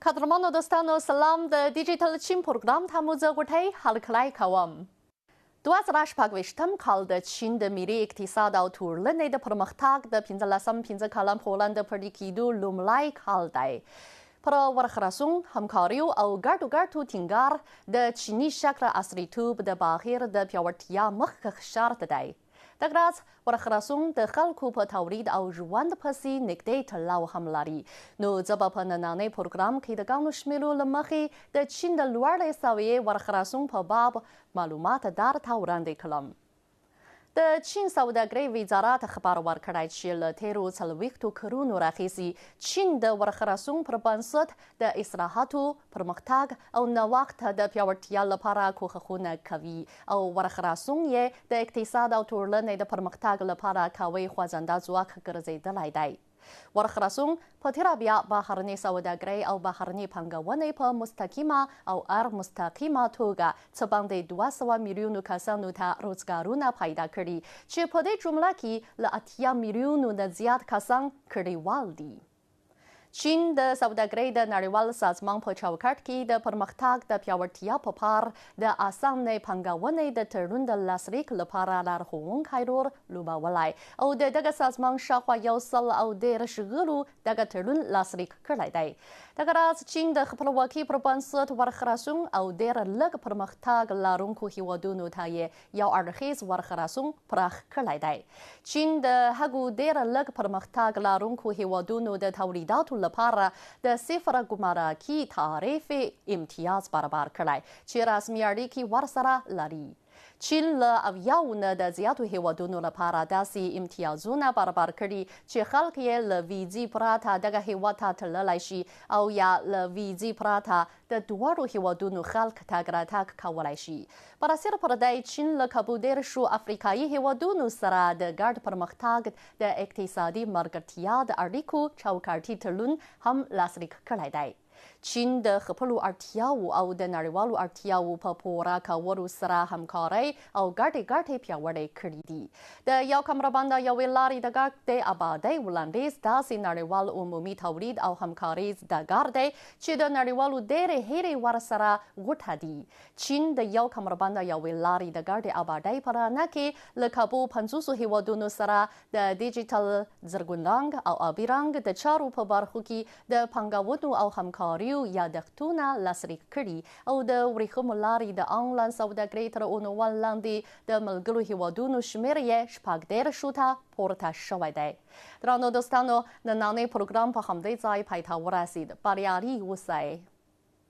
قدرمنو دوستانو سلام د ډیجیټل چین پروګرام ته مو زه غوټۍ هلکلی کوم 2018 کال د چین د ملي اقتصاد او ټولنې د پرمختګ د 15 کلن په وړاندې پلي کېدو لومړی کال دی پر ورخلاصون همکاریو او ګډو ټینګار د چیني شکل عصریتوب د بهیر د پیاوړتیا مخکښ شرط دی دغه راز ورخلاصون د خلکو په تولید او ژوند پسې نږدې تړاو هم لري نو زه به په نننۍ پروګرام کې د ګڼو شمېرو له مخې د چین د لوړې سویې ورخلاصون په باب معلومات درته وړاندې کړم د چین سوداګرۍ وزارت خبر ورکړی چې له تیرو 40 کلونو راهیسې چین د ورخلاصون پر بنسټ د اصلاحاتو پرمختګ او نوښت د پیاوړتیا لپاره کوښښونه کوي او ورخلاصون یې د اقتصاد او ټولنې د پرمختګ لپاره قوي خوځنده ځواک ګرځېدلی دی ورخلاصون په تیره بیا بهرنۍ سوداګرۍ او بهرنۍ پانګونې په مستقیمه او غیر مستقیمه توګه څه باندې 200 میلیونو کسانو ته روزګارونه پیدا کړي چې په دې جمله کې له 80 میلیونو نه زیات کسان کډوال دي چین د سوداګرۍ د نړیوال سازمان په چوکاټ کې د پرمختګ د پیاوړتیا په پار د اسانې پانګونې د تړون د لاسلیک لپاره لارښوونکی رول لوبولی او د دغه سازمان شاوخوا 110 غړو دغه تړون لاسلیک کړی دی دغه راز چین د خپلواکۍ پر بنسټ ورخلاصون او ډېر لږ پرمختګ لرونکو هیوادونو ته یې یو اړخیز ورخلاصون پراخ کړی دی چین د هغو ډېر لږ پرمختګ لرونکو هیوادونو د تولیداتو لپاره د صفر ګمرکي تعرفې امتیاز برابر کړی چې رسمي اړیکې ورسره لري چین له 70 نه د زیاتو هیوادونو لپاره داسې امتیازونه برابر کړي چې خلک یې له ویزې پرته دغه هیواد ته تللی شي او یا له ویزې پرته د دواړو هیوادونو خلک تګ راتګ کولی شي براسره پر دی چین له کابو 10 افریقایي هیوادونو سره د ګډ پرمختګ د اقتصادي ملګرتیا د اړیکو چوکاټي تړون هم لاسلیک کړی دی چین د خپلو اړتیاو او د نړیوالو اړتیاو په پوره کولو سره همکارۍ او ګټې پیاوړې کړي دي د یو کمربنده یوې لارې د ګډ د ابادۍ وړاندیز داسې نړیوال عمومي تولید او همکاریز ډګر دی چې د نړیوالو ډېرې هیرې ورسره غوټه دي چین د یو کمربنده یوې لارې د ګډې ابادۍ په رڼا کې له کابو 50 هیوادونو سره د ډیجیټل زرغون رنګ او آبي رنګ د چارو په برخو کې د پانګونو او همکاریو یادښتونه لاسلیک کړي او د ورېښمو لارې د آنلاین سوداګرۍ تر عنوان لاندې د ملګرو هیوادونو شمېر یې 14 ته پورته شوی دی درنو دوستانو نننی پروګرام په همدې ځای پای ته ورسید بریالي اوسئ